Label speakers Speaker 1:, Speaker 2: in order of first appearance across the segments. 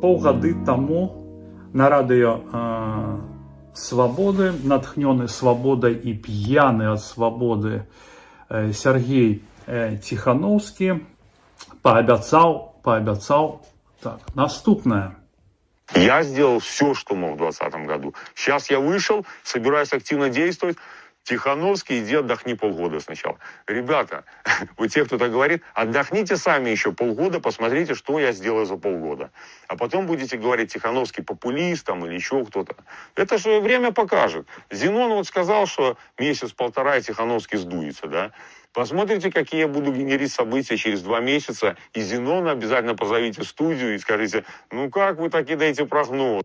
Speaker 1: Паўгады таму на радыё «Свабоды», натхнёны свабодай і п'яны ад свабоды, Сергей Тихановский пообещал так, наступное.
Speaker 2: Я сделал все, что мог в 2020 году. Сейчас я вышел, собираюсь активно действовать. Тихановский, иди отдохни полгода сначала. Ребята, вы те, кто так говорит, отдохните сами еще полгода, посмотрите, что я сделаю за полгода. А потом будете говорить, Тихановский популист там, или еще кто-то. Это же время покажет. Зенон вот сказал, что месяц-полтора и Тихановский сдуется, да. Посмотрите, какие я буду генерить события через 2 месяца. И Зенона обязательно позовите в студию и скажите, ну как вы так кидаете прогноз?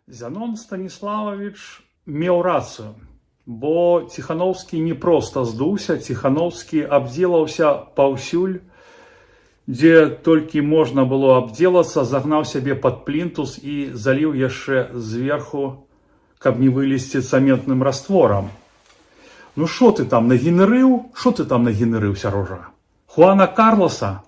Speaker 1: Зенон Станиславович меў рацыю. Бо Тихановский не просто здуўся, Тихановский абдзелаўся паўсюль, дзе толькі можна было абдзелацца, загнаў сябе пад плінтус і заліў яшчэ зверху, каб не вылезці цэментным растворам. Ну шо ты там нагенерыў? Шо ты там нагенерыў, Сярожа? Хуана Карлоса?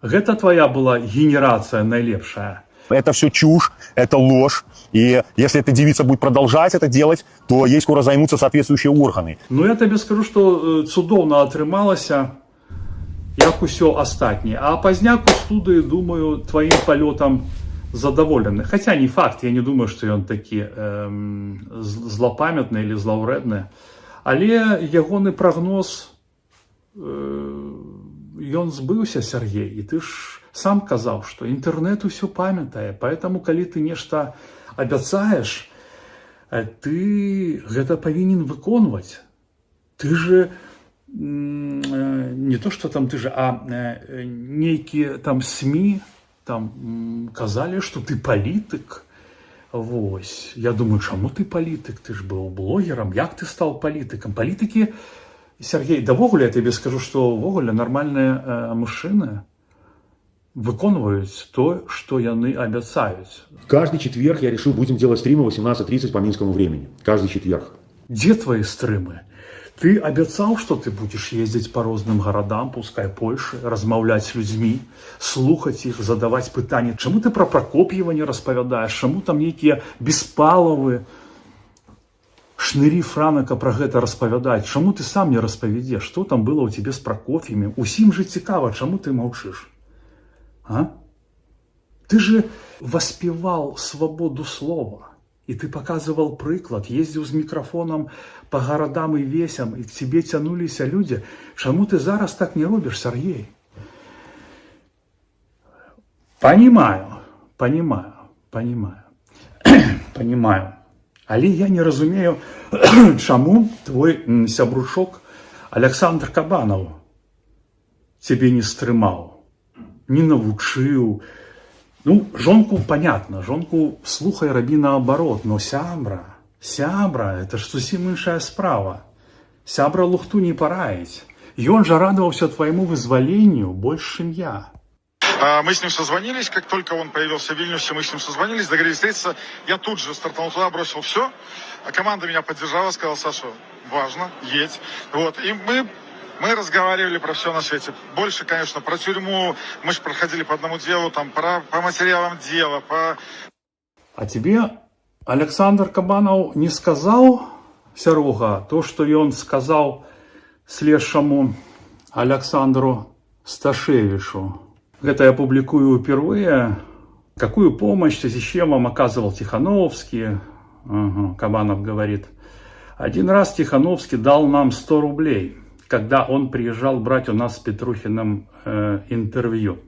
Speaker 1: Гэта твоя была генерация найлепшая?
Speaker 3: Это все чушь, это ложь. И если эта девица будет продолжать это делать, то ей скоро займутся соответствующие органы.
Speaker 1: Ну я тебе скажу, что цудоўна атрымалася, як усё астатняе. А пазняк у студыі, думаю, твоим полетом задоволены. Хотя не факт, я не думаю, что ён такі злопамятны или злаўрэдны. Але ягоны прогноз, ён збыўся, Сергей. И ты ж сам казаў, что интернет усё памятае. Поэтому, калі ты нешта абяцаеш, ты гэта павінен выконваць. Ты же не то, что там ты же, а нейкія там СМИ там казалі, что ты палітык. Вось. Я думаю, чаму ты палітык? Ты ж быў блогером. Як ты стал палітыкам? Палітыкі, Сергей, да ввогуле я тебе скажу, что ввогуле нормальныя мужчыны выконваюць то, что яны абяцаюць.
Speaker 4: Каждый четверг я решил, будем делать стримы 18:30 по минскому времени. Каждый четверг.
Speaker 1: Где твои стримы? Ты обещал, что ты будешь ездить по разным городам, пускай Польши, размаўлять с людьми, слухать их, задавать пытания. Чему ты про Прокопьева не распавядаешь? Чему там некие Беспаловы, шныри Франака про гэта распавядаюць? Чему ты сам не распавядзеш? Что там было у тебя с Прокофьями? Усім же цікава, чему ты молчишь? А? Ты же воспевал свободу слова, и ты показывал приклад, ездил с микрофоном по городам и весям, и к тебе тянулись люди. Чему ты зараз так не робишь, Сергей? Понимаю. Але я не разумею, чему твой сябручок Александр Кабанов тебе не стрымал, не навучыў. Ну, жонку понятно, жонку слухай, рабі наоборот, но сябра, это ж зусім іншая справа. Сябра лухту не параіць. Ён же радовался твоему вызволению больше, чем я.
Speaker 5: Мы с ним созвонились, как только он появился в Вильнюсе, мы с ним созвонились, договорились встретиться. Я тут же стартанул туда, бросил все. Команда меня поддержала, сказала, Саша, важно, едь. Вот, и мы разговаривали про все на свете. Больше, конечно, про тюрьму. Мы же проходили по одному делу, там, по материалам дела, по...
Speaker 1: А тебе Александр Кабанов не сказал, Серега, то, что он сказал следшему Александру Сташевичу? Это я публикую впервые. Какую помощь, зачем вам оказывал Тихановский? Кабанов говорит. Один раз Тихановский дал нам 100 рублей. Когда он приезжал брать у нас с Петрухиным интервью.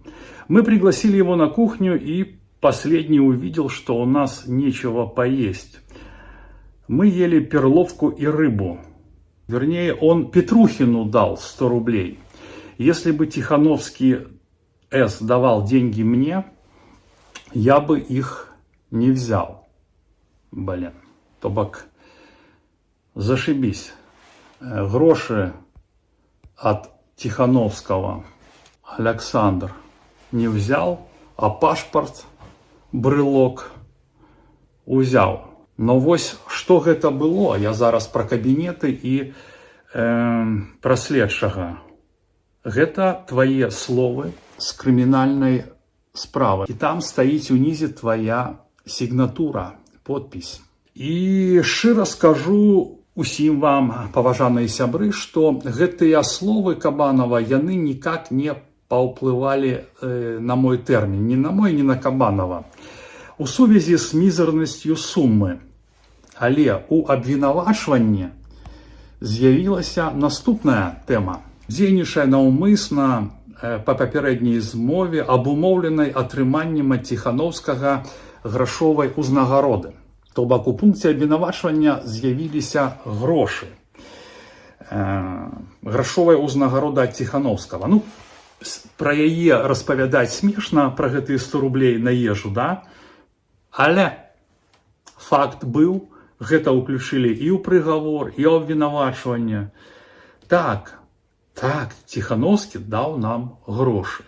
Speaker 1: Мы пригласили его на кухню, и последний увидел, что у нас нечего поесть. Мы ели перловку и рыбу. Вернее, он Петрухину дал 100 рублей. Если бы Тихановский С. давал деньги мне, я бы их не взял. Блин, тобак, зашибись. Гроши от Тихановского Александр не взял, а пашпорт, брелок узял. Но вось что гэта было, я зараз про кабинеты и про следшага. Гэта твои словы с криминальной справа. І там стаіць унізе твоя сігнатура, подпіс. І шчыра скажу усім вам, паважаныя сябры, што гэтыя словы Кабанова, яны ніяк не паўплывалі на мой тэрмін, ні на мой, ні на Кабанова. У сувязі з мізернасцю сумы. Але у абвінавачванні з'явілася наступная тэма. Дзейнічае наўмысна па папярэдняй змове, абумоўленай атрыманнем ад Ціханаўскага грашовай узнагароды. То бок у пункце абвінавачвання з'явіліся грошы. Грашовая узнагарода ад Ціханаўскага. Ну, пра яе распавядаць смешна, пра гэтыя 100 рублей на ежу, да? Але факт быў, гэта ўключылі і ў прыгавор, і ў абвінавачванне. Так, Ціханаўскі даў нам грошы.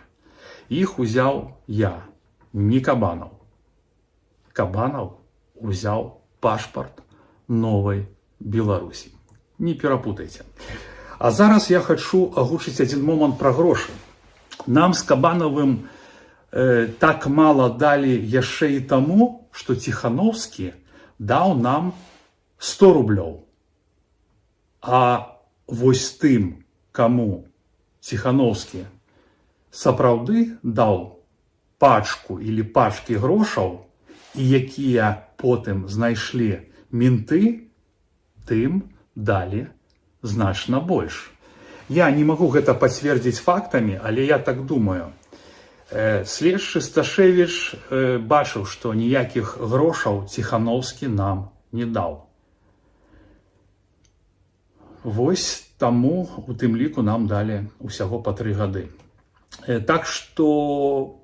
Speaker 1: Іх узяў я, не Кабанаў. Кабанаў узяў пашпарт новай Беларусі. Не перапутайце. А зараз я хачу агучыць адзін момант пра грошы. Нам з Кабанавым так мала далі яшчэ і таму, што Ціханаўскі даў нам 100 рублёў. А вось тым, каму Ціханаўскі сапраўды даў пачку или пачкі грошаў, і якія потым знайшлі менты, тым далі значна больш. Я не магу гэта пацвердзіць фактамі, але я так думаю. Следчы Сташевіч бачыў, што ніякіх грошаў Ціханаўскі нам не даў. Вось таму у тым ліку нам далі усяго па 3 гады. Так што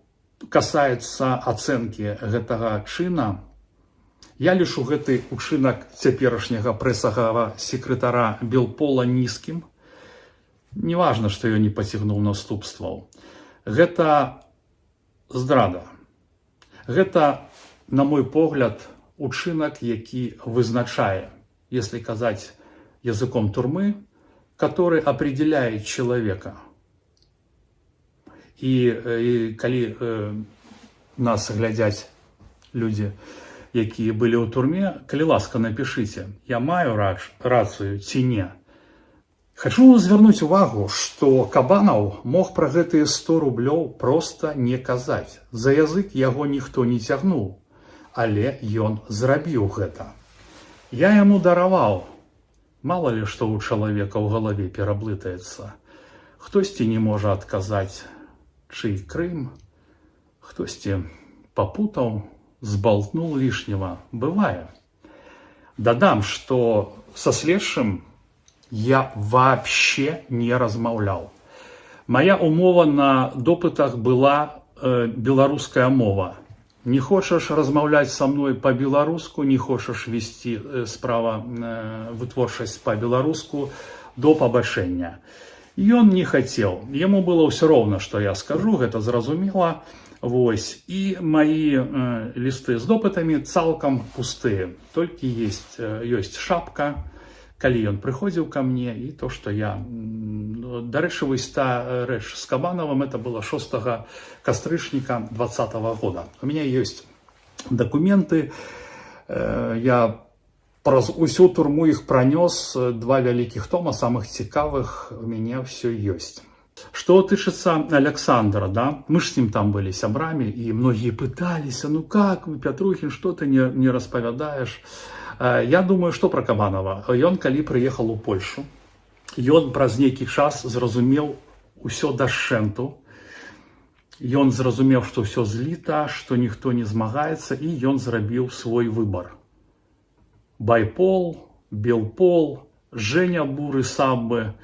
Speaker 1: касаецца ацэнкі гэтага чына, я лічу гэты учынак цяперашняга прэсавага сакратара Белпола нізкім. Неважна, што ён не пацягнуў наступстваў. Гэта здрада. Гэта, на мой погляд, учынак, які вызначае, если казаць языком турмы, который определяет человека. І калі нас глядзяць людзі, якія былі ў турме, калі ласка, напішыце, я маю рацыю ці не. Хачу звярнуць увагу, што Кабанаў мог пра гэтыя 100 рублёў проста не казаць. За язык яго ніхто не цягнуў, але ён зрабіў гэта. Я яму дараваў. Мала ли што ў чалавека ў галаве пераблытаецца. Хтосьці не можа адказаць, чый Крым, хтосьці папутаў, збалтнуў лішнего. Бывае. Дадам, што са следчым я вообще не размаўляў. Моя умова на допытах была беларуская мова. Не хочаш размаўляць са мной па-беларуску, не хочаш весці справа вытворчасць па-беларуску до пабачэння. Ён не хацеў. Яму было ўсё роўна, што я скажу, гэта зразумела. Вось. І маі лісты з допытамі цалкам пустыя. Толькі ёсць шапка, калі ён прыходзіў ка мне, і то, што я... Дарэчы, вось та рэч з Кабанавым, это было 6 кастрычніка 2020 года. У меня ёсць дакументы, я праз усю турму іх пранёс, 2 вялікіх тома, самых цікавых, у мяне ўсё ёсць. Што тычыцца Александра, да? Мы ж з ним там былі сябрамі, і многія пыталіся, ну как вы, Пятрухін, што ты не распавядаеш? Я думаю, што пра Кабанова. Ён, калі прыехаў у Польшу, ён праз нейкі час зразумеў усё дашчэнту. Ён зразумеў, што ўсё зліта, што ніхто не змагаецца, і ён зрабіў свой выбар. Байпол, Белпол, Женя Буры Саббы.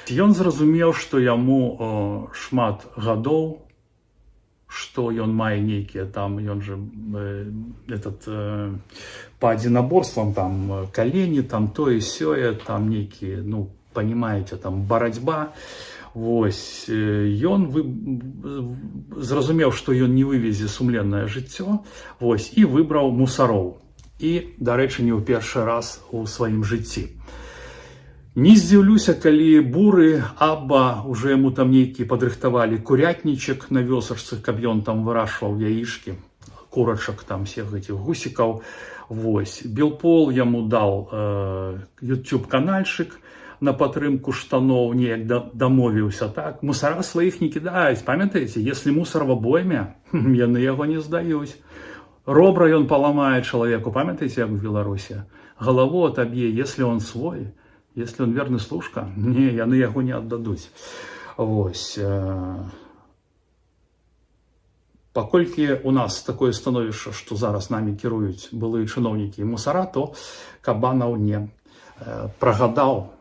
Speaker 1: Ён зразумеў, што яму шмат гадоў, што ён мае нейкія там, ён же па адзінаборствам, там калені, там тое-сёе, там нейкія, ну, понимаете, там барацьба. Вось, ён зразумеў, што ён не вывезе сумленнае жыццё, вось, і выбраў мусароў. І, дарэчы, не ў першы раз у сваім жыцці. Не здзіўлюся, калі буры або уже яму там нейкі падрыхтавалі курятнічак на вёсачцы, каб ён там вырашваў яішкі, курачак там всех этих гусікаў. Вось. Белпол яму дал YouTube-канальчык на падтрымку штаноў, неяк дамовіўся, так? Мусара сваіх не кідаюць, памятаеце? Если мусор в абойме, яны яго не здаюць. Робра ён паламае чалавеку, памятаеце, як в Беларусі? Галаву отоб'е, если он свой. Если он верный служка, не, яны яго не аддадуць. Вось. Паколькі у нас такое становішча, што зараз намі кіруюць былыя чыноўнікі і мусара, то Кабанаў не прагадаў